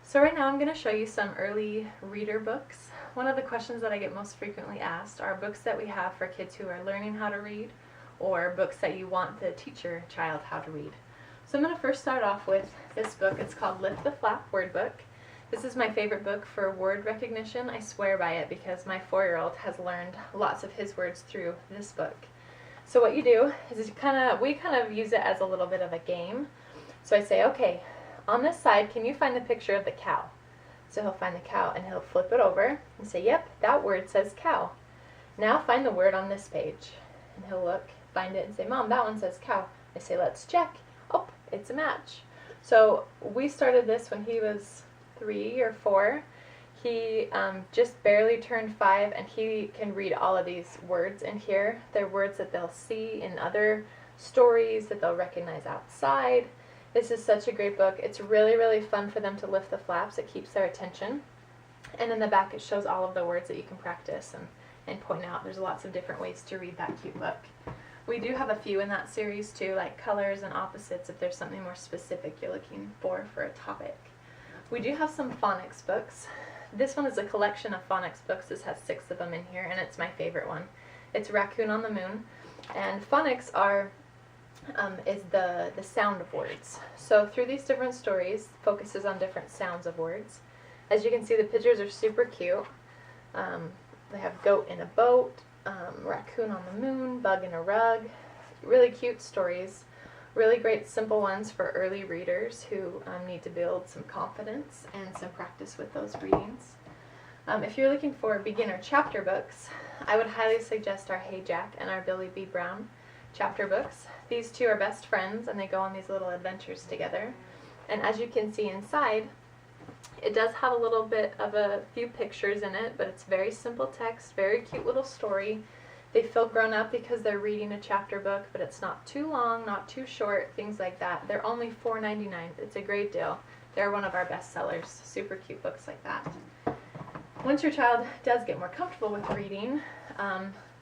So right now I'm going to show you some early reader books. One of the questions that I get most frequently asked are books that we have for kids who are learning how to read, or books that you want to teach your child how to read. So I'm going to first start off with this book. It's called Lift the Flap Word Book. This is my favorite book for word recognition. I swear by it because my 4-year-old has learned lots of his words through this book. So what you do is we kind of use it as a little bit of a game. So I say, okay, on this side, can you find the picture of the cow? So he'll find the cow and he'll flip it over and say, yep, that word says cow. Now find the word on this page. And he'll look, find it, and say, Mom, that one says cow. I say, let's check. Oh, it's a match. So we started this when he was 3 or 4. He just barely turned 5, and he can read all of these words in here. They're words that they'll see in other stories, that they'll recognize outside. This is such a great book. It's really, really fun for them to lift the flaps. It keeps their attention. And in the back it shows all of the words that you can practice and point out. There's lots of different ways to read that cute book. We do have a few in that series too, like colors and opposites if there's something more specific you're looking for a topic. We do have some phonics books. This one is a collection of phonics books. This has 6 of them in here, and it's my favorite one. It's Raccoon on the Moon. And phonics is the sound of words. So through these different stories, focuses on different sounds of words. As you can see, the pictures are super cute. They have goat in a boat, raccoon on the moon, bug in a rug. Really cute stories. Really great simple ones for early readers who need to build some confidence and some practice with those readings. If you're looking for beginner chapter books, I would highly suggest our Hey Jack and our Billy B. Brown chapter books. These two are best friends and they go on these little adventures together. And as you can see inside, it does have a little bit of a few pictures in it, but it's very simple text, very cute little story. They feel grown up because they're reading a chapter book, but it's not too long, not too short, things like that. They're only $4.99. It's a great deal. They're one of our best sellers. Super cute books like that. Once your child does get more comfortable with reading,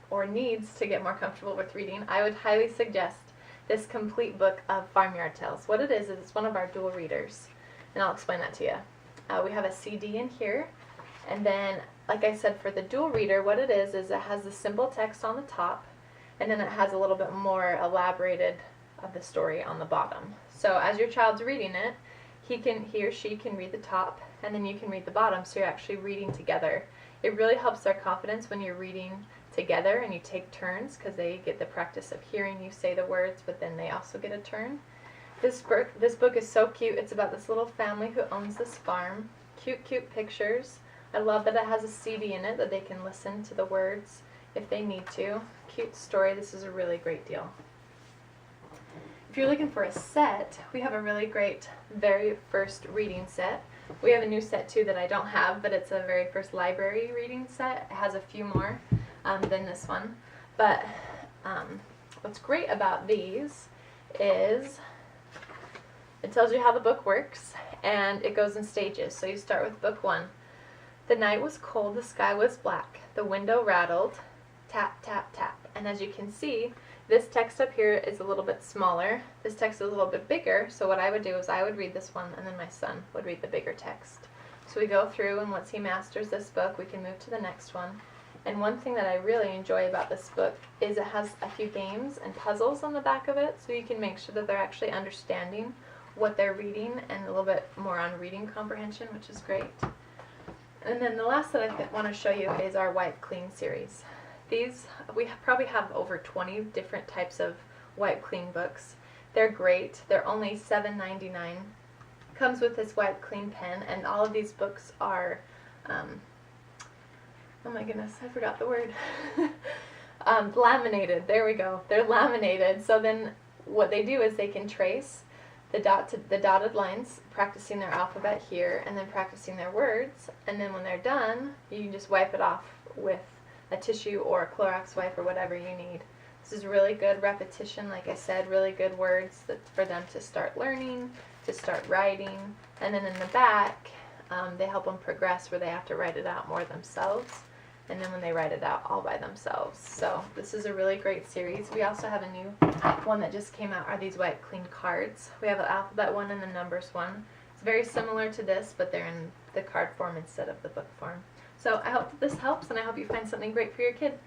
or needs to get more comfortable with reading, I would highly suggest this complete book of Farmyard Tales. What it is it's one of our dual readers, and I'll explain that to you. We have a CD in here, and then, like I said, for the dual reader, what it is it has the simple text on the top, and then it has a little bit more elaborated of the story on the bottom. So as your child's reading it, he or she can read the top, and then you can read the bottom, so you're actually reading together. It really helps their confidence when you're reading together and you take turns, because they get the practice of hearing you say the words, but then they also get a turn. This book is so cute. It's about this little family who owns this farm. Cute pictures. I love that it has a CD in it that they can listen to the words if they need to. Cute story. This is a really great deal. If you're looking for a set, we have a really great very first reading set. We have a new set too that I don't have, but it's a very first library reading set. It has a few more than this one. But what's great about these is it tells you how the book works, and it goes in stages. So you start with book 1. The night was cold, the sky was black, the window rattled, tap, tap, tap. And as you can see, this text up here is a little bit smaller. This text is a little bit bigger, so what I would do is I would read this one, and then my son would read the bigger text. So we go through, and once he masters this book, we can move to the next one. And one thing that I really enjoy about this book is it has a few games and puzzles on the back of it, so you can make sure that they're actually understanding what they're reading, and a little bit more on reading comprehension, which is great. And then the last that I want to show you is our Wipe Clean series. These, we probably have over 20 different types of Wipe Clean books. They're great. They're only $7.99. Comes with this Wipe Clean pen, and all of these books are, oh my goodness, I forgot the word. Laminated. There we go. They're laminated. So then what they do is they can trace the dotted lines, practicing their alphabet here, and then practicing their words. And then when they're done, you can just wipe it off with a tissue or a Clorox wipe or whatever you need. This is really good repetition, like I said, really good words for them to start learning, to start writing. And then in the back, they help them progress where they have to write it out more themselves. And then when they write it out all by themselves. So this is a really great series. We also have a new one that just came out, are these Wipe Clean cards. We have an alphabet one and a numbers one. It's very similar to this, but they're in the card form instead of the book form. So I hope that this helps, and I hope you find something great for your kid.